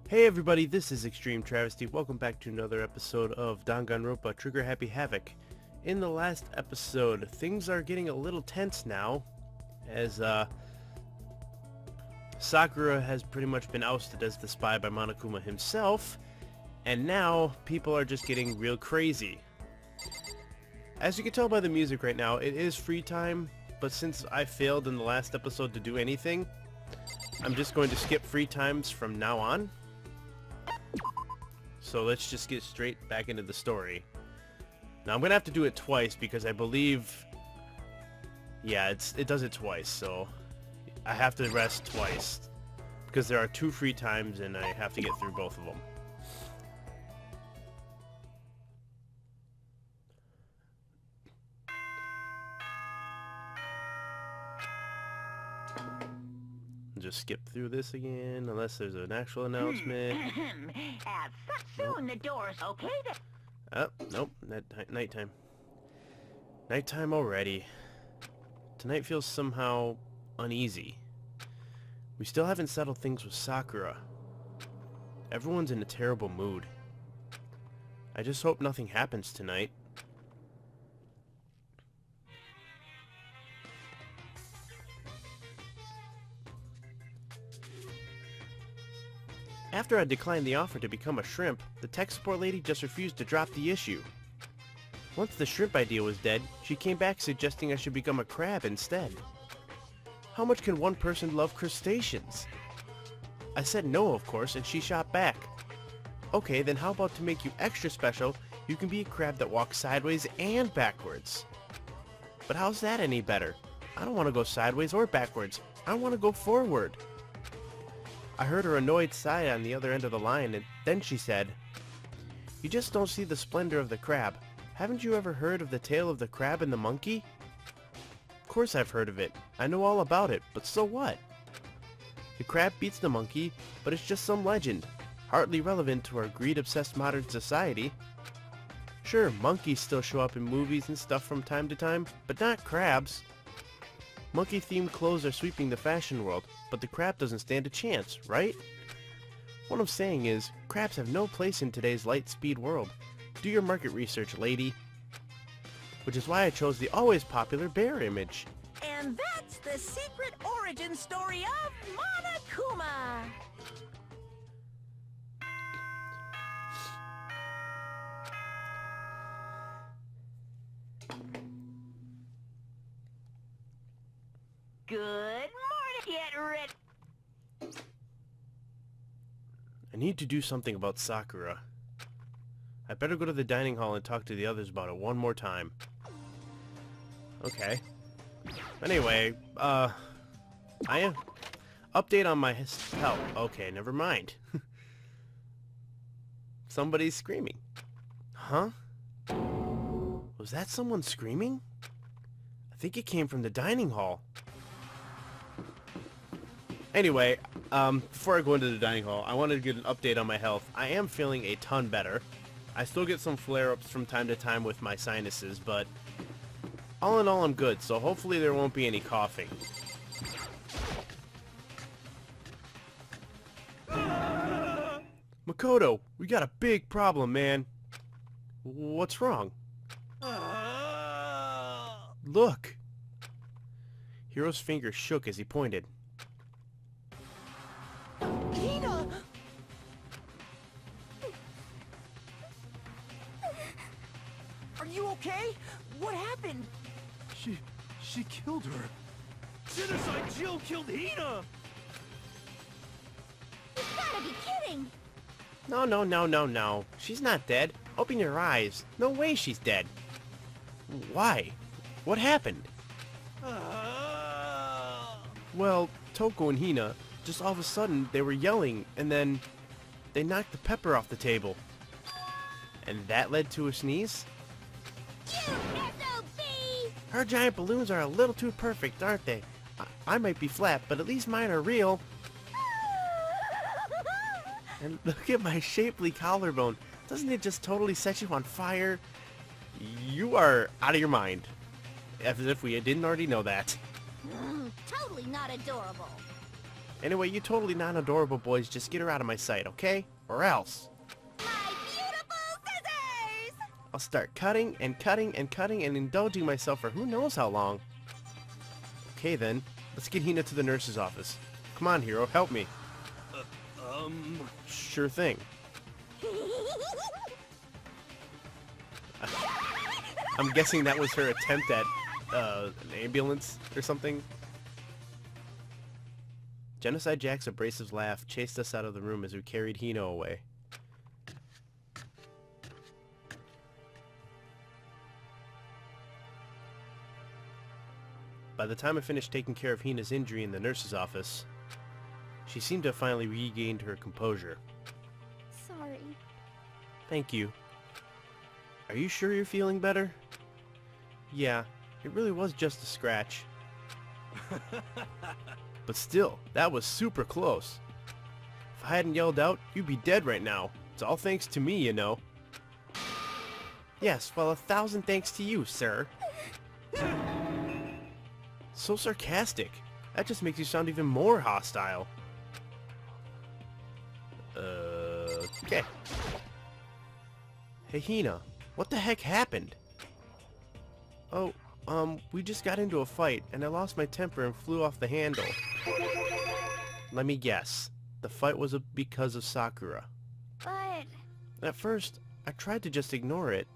Hey everybody, this is Extreme Travesty. Welcome back to another episode of Danganronpa Trigger Happy Havoc. In the last episode, things are getting a little tense now, as Sakura has pretty much been ousted as the spy by Monokuma himself, and now people are just getting real crazy. As you can tell by the music right now, it is free time, but since I failed in the last episode to do anything, I'm just going to skip free times from now on. So let's just get straight back into the story. Now I'm gonna have to do it twice because I believe, yeah, it does it twice, so I have to rest twice because there are 2 free times and I have to get through both of them. Just skip through this again unless there's an actual announcement. Soon the door's okay then. Oh, nope, nighttime. Nighttime already. Tonight feels somehow uneasy. We still haven't settled things with Sakura. Everyone's in a terrible mood. I just hope nothing happens tonight. After I declined the offer to become a shrimp, the tech support lady just refused to drop the issue. Once the shrimp idea was dead, she came back suggesting I should become a crab instead. How much can one person love crustaceans? I said no, of course, and she shot back. Okay, then how about to make you extra special, you can be a crab that walks sideways and backwards. But how's that any better? I don't want to go sideways or backwards. I want to go forward. I heard her annoyed sigh on the other end of the line, and then she said, "You just don't see the splendor of the crab. Haven't you ever heard of the tale of the crab and the monkey?" Of course I've heard of it. I know all about it, but so what? The crab beats the monkey, but it's just some legend, hardly relevant to our greed-obsessed modern society. Sure, monkeys still show up in movies and stuff from time to time, but not crabs. Monkey-themed clothes are sweeping the fashion world, but the crab doesn't stand a chance, right? What I'm saying is, crabs have no place in today's light-speed world. Do your market research, lady. Which is why I chose the always popular bear image. And that's the secret origin story of Monokuma. Good morning. Get ready. I need to do something about Sakura. I better go to the dining hall and talk to the others about it one more time. Okay. Anyway, I am... Update on my health. Okay, never mind. Somebody's screaming. Huh? Was that someone screaming? I think it came from the dining hall. Anyway, before I go into the dining hall, I wanted to get an update on my health. I am feeling a ton better. I still get some flare-ups from time to time with my sinuses, but all in all I'm good, so hopefully there won't be any coughing. Makoto, we got a big problem, man. What's wrong? Look! Hiro's finger shook as he pointed. Are you okay? What happened? She killed her. Genocide Jill killed Hina! You gotta be kidding! No. She's not dead. Open your eyes. No way she's dead. Why? What happened? Well, Toko and Hina, just all of a sudden they were yelling, and then they knocked the pepper off the table. And that led to a sneeze? Her giant balloons are a little too perfect, aren't they? I might be flat, but at least mine are real. And look at my shapely collarbone. Doesn't it just totally set you on fire? You are out of your mind. As if we didn't already know that. Totally not adorable. Anyway, you totally non-adorable boys just get her out of my sight, okay? Or else. My beautiful scissors! I'll start cutting and cutting and cutting and indulging myself for who knows how long. Okay then, let's get Hina to the nurse's office. Come on, Hiro, help me. Sure thing. I'm guessing that was her attempt at an ambulance or something. Genocide Jack's abrasive laugh chased us out of the room as we carried Hino away. By the time I finished taking care of Hina's injury in the nurse's office, she seemed to have finally regained her composure. Sorry. Thank you. Are you sure you're feeling better? Yeah, it really was just a scratch. But still, that was super close. If I hadn't yelled out, you'd be dead right now. It's all thanks to me, you know. Yes, well, 1,000 thanks to you, sir. So sarcastic. That just makes you sound even more hostile. Okay. Hey, Hina, what the heck happened? Oh, we just got into a fight, and I lost my temper and flew off the handle. Let me guess. The fight was because of Sakura. But... At first, I tried to just ignore it.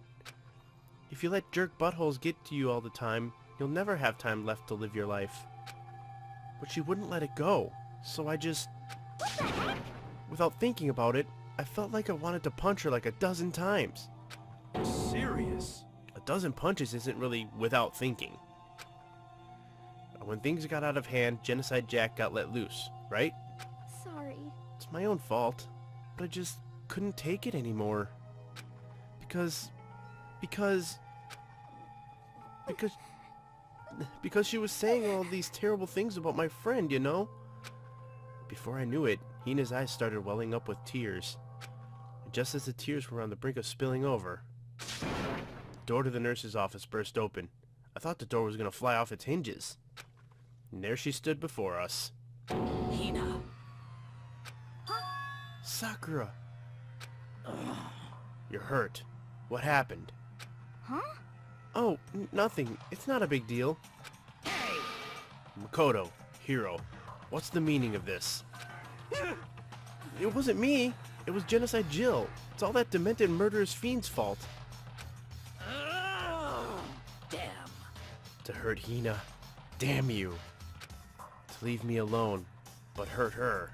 If you let jerk buttholes get to you all the time, you'll never have time left to live your life. But she wouldn't let it go, so I just... Without thinking about it, I felt like I wanted to punch her like a dozen times. Serious? A dozen punches isn't really without thinking. When things got out of hand, Genocide Jack got let loose, right? sorry. It's my own fault, but I just couldn't take it anymore. Because she was saying all these terrible things about my friend, you know? Before I knew it, Hina's eyes started welling up with tears. And just as the tears were on the brink of spilling over, the door to the nurse's office burst open. I thought the door was going to fly off its hinges. And there she stood before us. Hina. Sakura! You're hurt. What happened? Huh? Oh, nothing. It's not a big deal. Hey! Makoto, Hiro, what's the meaning of this? It wasn't me. It was Genocide Jill. It's all that demented murderous fiend's fault. Oh, damn. To hurt Hina. Damn you. To leave me alone, but hurt her.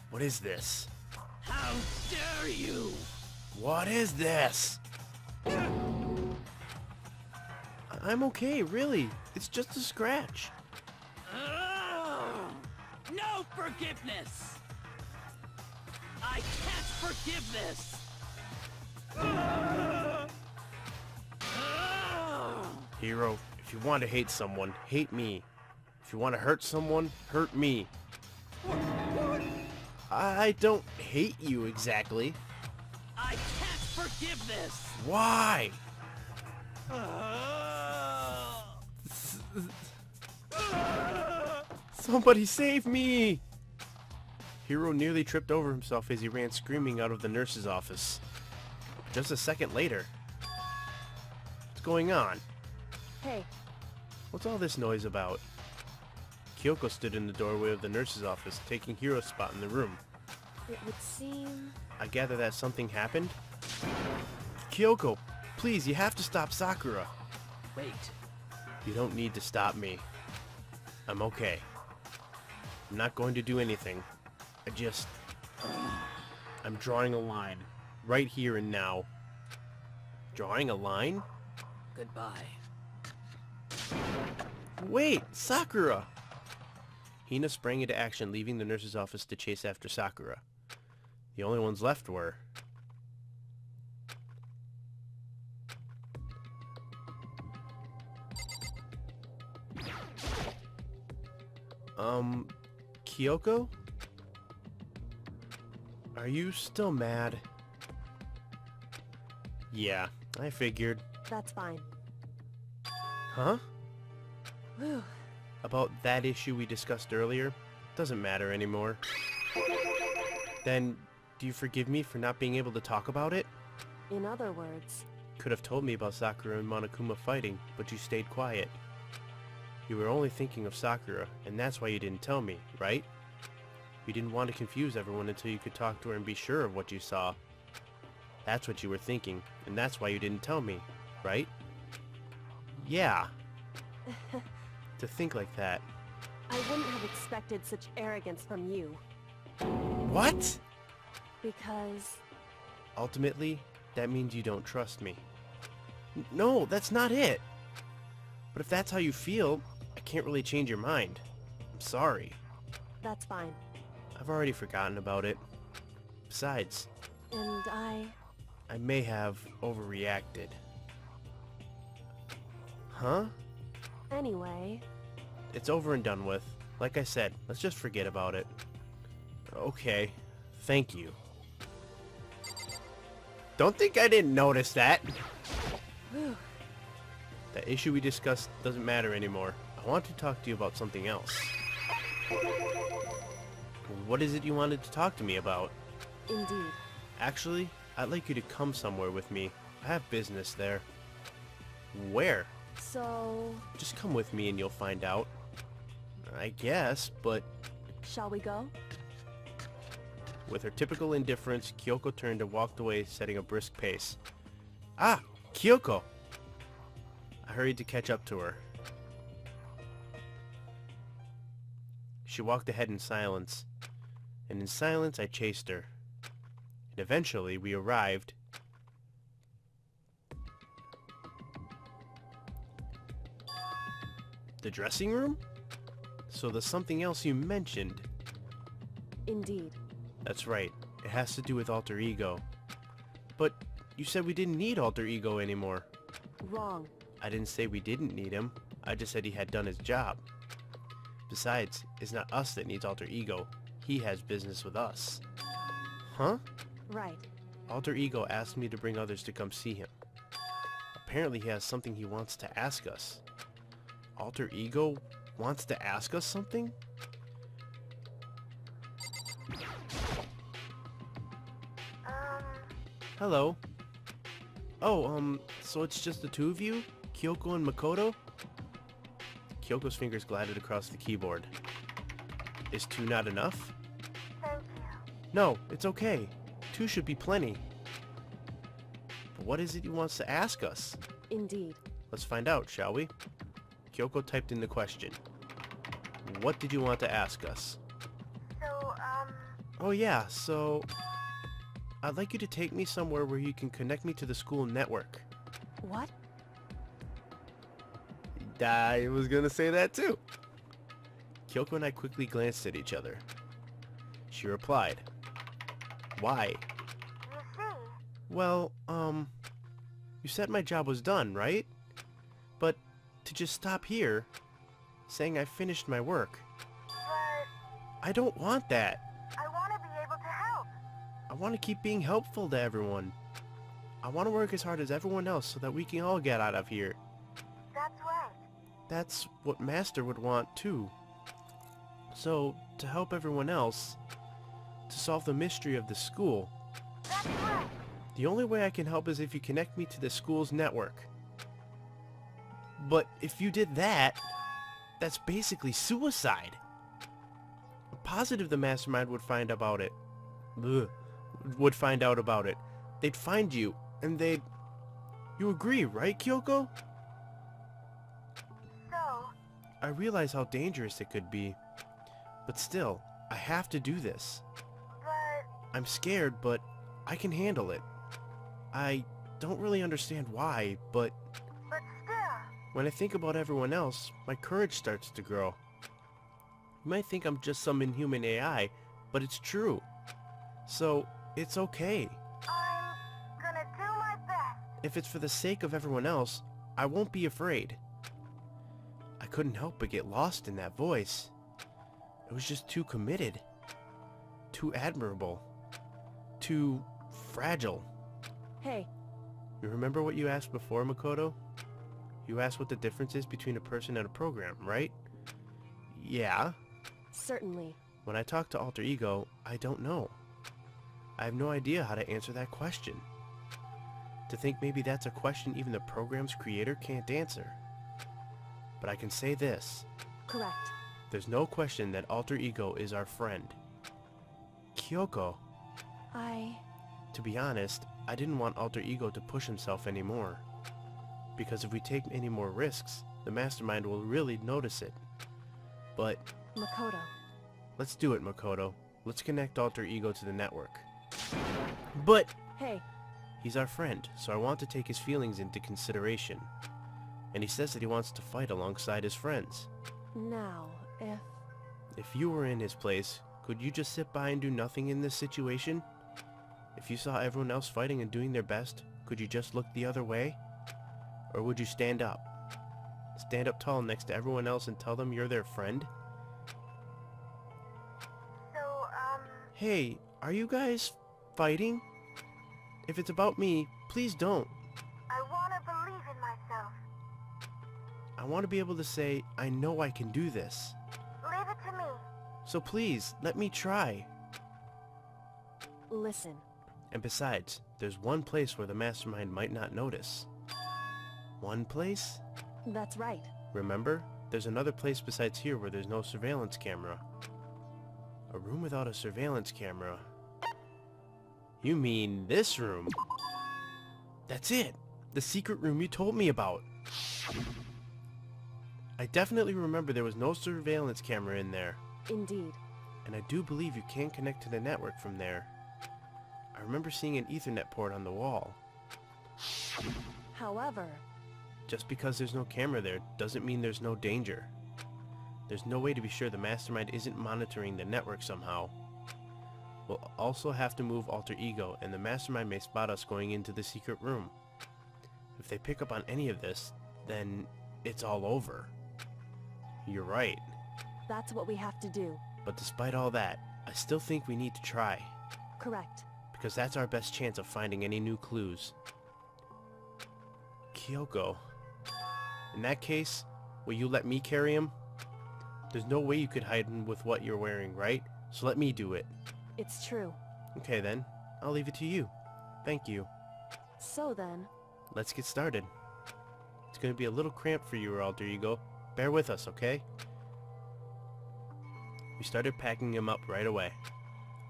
What is this? How dare you! What is this? I'm okay, really. It's just a scratch. No forgiveness! I can't forgive this! Hiro, if you want to hate someone, hate me. If you want to hurt someone, hurt me. What? I don't hate you exactly. I can't forgive this! Why? Somebody save me! Hiro nearly tripped over himself as he ran screaming out of the nurse's office. Just a second later. What's going on? Hey, What's all this noise about? Kyoko stood in the doorway of the nurse's office, taking Hiro's spot in the room. it would seem... I gather that something happened? Kyoko, please, you have to stop Sakura. Wait. You don't need to stop me. I'm okay. I'm not going to do anything. I'm drawing a line. Right here and now. Drawing a line? Goodbye. Wait, Sakura! Hina sprang into action, leaving the nurse's office to chase after Sakura. The only ones left were... Kyoko? Are you still mad? Yeah, I figured. That's fine. Huh? Whew. About that issue we discussed earlier? Doesn't matter anymore. Then, do you forgive me for not being able to talk about it? In other words, Could have told me about Sakura and Monokuma fighting, but you stayed quiet. You were only thinking of Sakura, and that's why you didn't tell me, right? You didn't want to confuse everyone until you could talk to her and be sure of what you saw. That's what you were thinking, and that's why you didn't tell me, right? Yeah. To think like that. I wouldn't have expected such arrogance from you. What? Because... Ultimately, that means you don't trust me. No, that's not it. But if that's how you feel, I can't really change your mind. I'm sorry. That's fine. I've already forgotten about it. Besides, And I may have overreacted. Huh? Anyway... It's over and done with. Like I said, let's just forget about it. Okay. Thank you. Don't think I didn't notice that. Whew. That issue we discussed doesn't matter anymore. I want to talk to you about something else. What is it you wanted to talk to me about? Indeed. Actually, I'd like you to come somewhere with me. I have business there. Where? So... Just come with me and you'll find out. I guess, but... shall we go? With her typical indifference, Kyoko turned and walked away, setting a brisk pace. Ah! Kyoko! I hurried to catch up to her. She walked ahead in silence, and in silence I chased her. And eventually we arrived... The dressing room? So there's something else you mentioned. Indeed. That's right. It has to do with alter ego. But you said we didn't need alter ego anymore. Wrong. I didn't say we didn't need him. I just said he had done his job. Besides, it's not us that needs alter ego. He has business with us. Huh? Right. Alter ego asked me to bring others to come see him. Apparently he has something he wants to ask us. Alter ego wants to ask us something? Hello. Oh, so it's just the two of you? Kyoko and Makoto? Kyoko's fingers glided across the keyboard. Is two not enough? Thank you. No, it's okay. Two should be plenty. But what is it he wants to ask us? Indeed. Let's find out, shall we? Kyoko typed in the question. What did you want to ask us? So, Oh yeah, so... I'd like you to take me somewhere where you can connect me to the school network. What? I was gonna say that too. Kyoko and I quickly glanced at each other. She replied, "Why?" you see, Well, you said my job was done, right? But to just stop here, saying I finished my work, but I don't want that. I want to be able to help. I want to keep being helpful to everyone. I want to work as hard as everyone else so that we can all get out of here. That's right. That's what Master would want too. So, to help everyone else, to solve the mystery of the school, That's right. the only way I can help is if you connect me to the school's network. But if you did that, that's basically suicide. I'm positive the mastermind would find about it. Would find out about it. They'd find you, and they'd... You agree, right, Kyoko? So, I realize how dangerous it could be. But still, I have to do this. but I'm scared, but I can handle it. I don't really understand why, but still, when I think about everyone else, my courage starts to grow. You might think I'm just some inhuman AI, but it's true. So, it's okay. I'm gonna do my best. If it's for the sake of everyone else, I won't be afraid. I couldn't help but get lost in that voice. It was just too committed. Too admirable. Too fragile. Hey, You remember what you asked before, Makoto? You asked what the difference is between a person and a program, right? Yeah. certainly. When I talk to Alter Ego, I don't know. I have no idea how to answer that question. To think maybe that's a question even the program's creator can't answer. But I can say this. Correct. There's no question that Alter Ego is our friend. Kyoko. To be honest, I didn't want Alter Ego to push himself anymore. Because if we take any more risks, the mastermind will really notice it. But Makoto. let's do it, Makoto. Let's connect Alter Ego to the network. But Hey, he's our friend, so I want to take his feelings into consideration. And he says that he wants to fight alongside his friends. now, If you were in his place, could you just sit by and do nothing in this situation? If you saw everyone else fighting and doing their best, could you just look the other way? Or would you stand up? Stand up tall next to everyone else and tell them you're their friend? So, Hey, are you guys fighting? If it's about me, please don't. I want to believe in myself. I want to be able to say, I know I can do this. Leave it to me. So please, let me try. listen. And besides, there's one place where the mastermind might not notice. One place? That's right. Remember? There's another place besides here where there's no surveillance camera. A room without a surveillance camera. You mean this room? That's it! The secret room you told me about! I definitely remember there was no surveillance camera in there. Indeed. And I do believe you can connect to the network from there. I remember seeing an Ethernet port on the wall. However, Just because there's no camera there doesn't mean there's no danger. There's no way to be sure the mastermind isn't monitoring the network somehow. We'll also have to move Alter Ego, and the mastermind may spot us going into the secret room. If they pick up on any of this, then it's all over. You're right. that's what we have to do. But despite all that, I still think we need to try. Correct. Because that's our best chance of finding any new clues. Kyoko. In that case, will you let me carry him? There's no way you could hide him with what you're wearing, right? So let me do it. It's true. Okay then, I'll leave it to you. Thank you. So then, Let's get started. It's gonna be a little cramped for you, Alter Ego. Bear with us, okay? We started packing him up right away.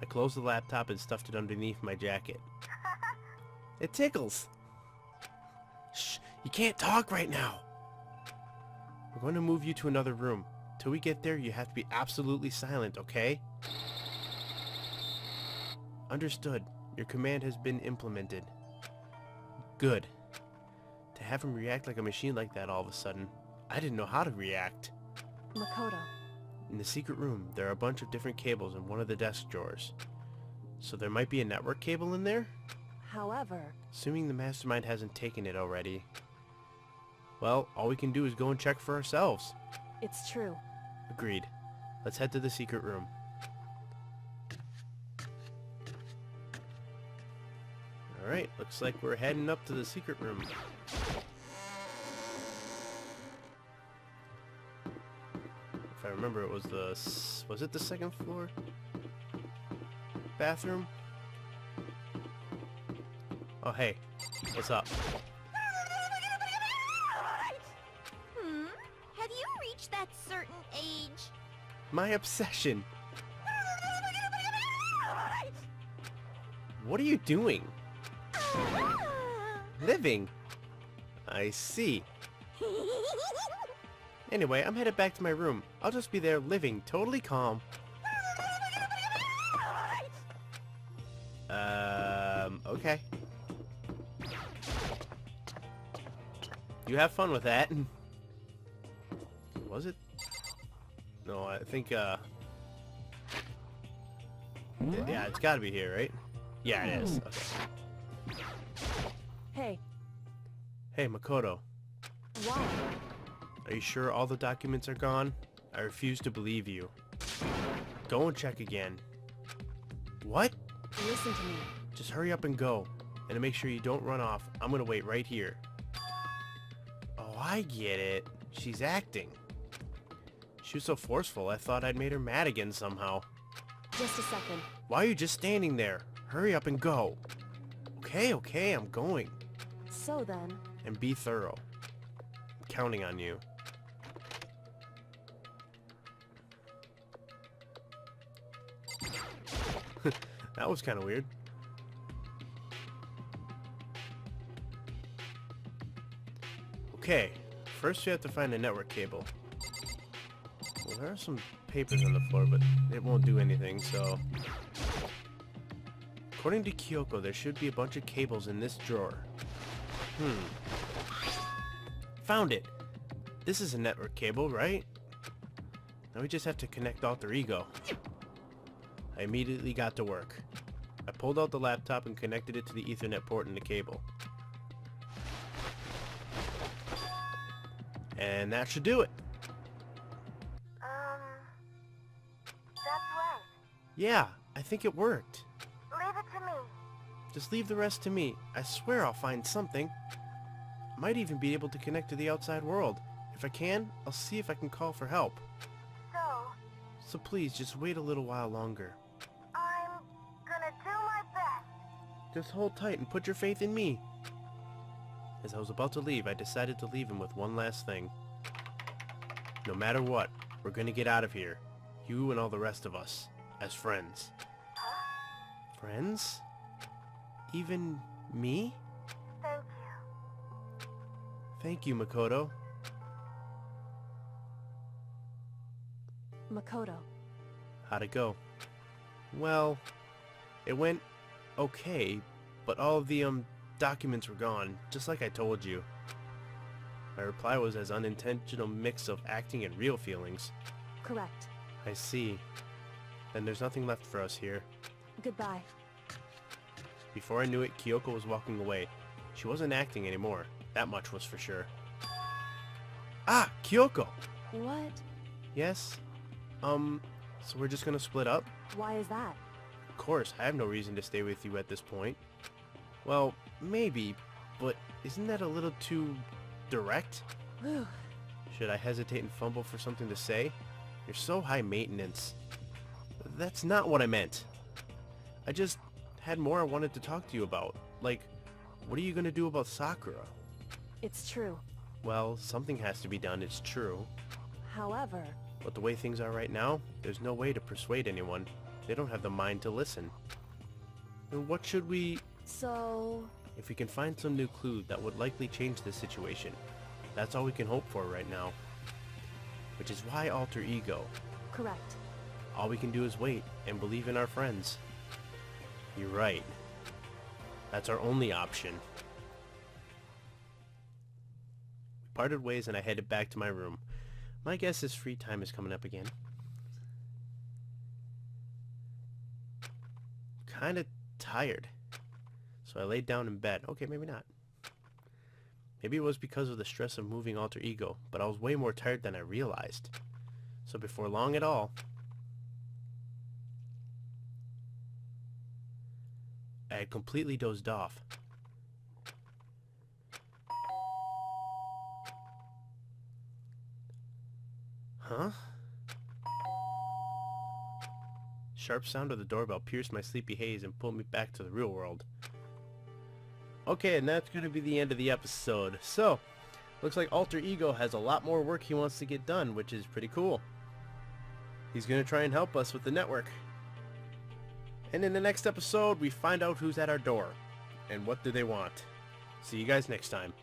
I closed the laptop and stuffed it underneath my jacket. It tickles! Shh! You can't talk right now! We're going to move you to another room. Till we get there, you have to be absolutely silent, okay? Understood. Your command has been implemented. Good. To have him react like a machine like that all of a sudden, I didn't know how to react. Makoto. In the secret room, there are a bunch of different cables in one of the desk drawers. So there might be a network cable in there? However, Assuming the mastermind hasn't taken it already. Well, all we can do is go and check for ourselves. it's true. Agreed. Let's head to the secret room. Alright, looks like we're heading up to the secret room. If I remember, it was was it the second floor? Bathroom? Oh, hey. What's up? Have you reached that certain age? My obsession. What are you doing? Living. I see. Anyway, I'm headed back to my room. I'll just be there living, totally calm. Okay. You have fun with that. Was it? No, I think, yeah, it's gotta be here, right? Yeah, it is. Okay. Hey, Hey, Makoto. why? Are you sure all the documents are gone? I refuse to believe you. Go and check again. What? Listen to me. Just hurry up and go. And to make sure you don't run off, I'm gonna wait right here. Oh, I get it. She's acting. She was so forceful, I thought I'd made her mad again somehow. Just a second. Why are you just standing there? Hurry up and go. Okay, I'm going. So then, And be thorough. I'm counting on you. That was kind of weird. Okay, first we have to find a network cable. Well, there are some papers on the floor, but it won't do anything, so... According to Kyoko, there should be a bunch of cables in this drawer. Found it! This is a network cable, right? Now we just have to connect Alter Ego. I immediately got to work. I pulled out the laptop and connected it to the Ethernet port in the cable. And that should do it. That's right. Yeah, I think it worked. Leave it to me. Just leave the rest to me. I swear I'll find something. Might even be able to connect to the outside world. If I can, I'll see if I can call for help. So please, just wait a little while longer. I'm gonna do my best. Just hold tight and put your faith in me. As I was about to leave, I decided to leave him with one last thing. No matter what, we're gonna get out of here. You and all the rest of us. As friends. Friends? Even me? Thank you. Thank you, Makoto. Makoto. How'd it go? Well, it went okay, but all of the, documents were gone, just like I told you. My reply was as unintentional mix of acting and real feelings. Correct. I see. Then there's nothing left for us here. Goodbye. Before I knew it, Kyoko was walking away. She wasn't acting anymore. That much was for sure. Ah! Kyoko! What? Yes? So we're just gonna split up? Why is that? Of course, I have no reason to stay with you at this point. Well, maybe, but isn't that a little too direct? Whew. Should I hesitate and fumble for something to say? You're so high maintenance. That's not what I meant. I just had more I wanted to talk to you about. Like, what are you gonna do about Sakura? It's true. Well, something has to be done, it's true. However, But the way things are right now, there's no way to persuade anyone. They don't have the mind to listen. And what should we... so... If we can find some new clue that would likely change the situation, that's all we can hope for right now. Which is why Alter Ego. Correct. All we can do is wait and believe in our friends. You're right. That's our only option. We parted ways and I headed back to my room. My guess is free time is coming up again. Kinda tired. So I laid down in bed. Okay, maybe not. Maybe it was because of the stress of moving Alter Ego, but I was way more tired than I realized. So before long at all, I had completely dozed off. Huh? Sharp sound of the doorbell pierced my sleepy haze and pulled me back to the real world. Okay, and that's going to be the end of the episode. So, looks like Alter Ego has a lot more work he wants to get done, which is pretty cool. He's going to try and help us with the network. And in the next episode, we find out who's at our door. And what do they want. See you guys next time.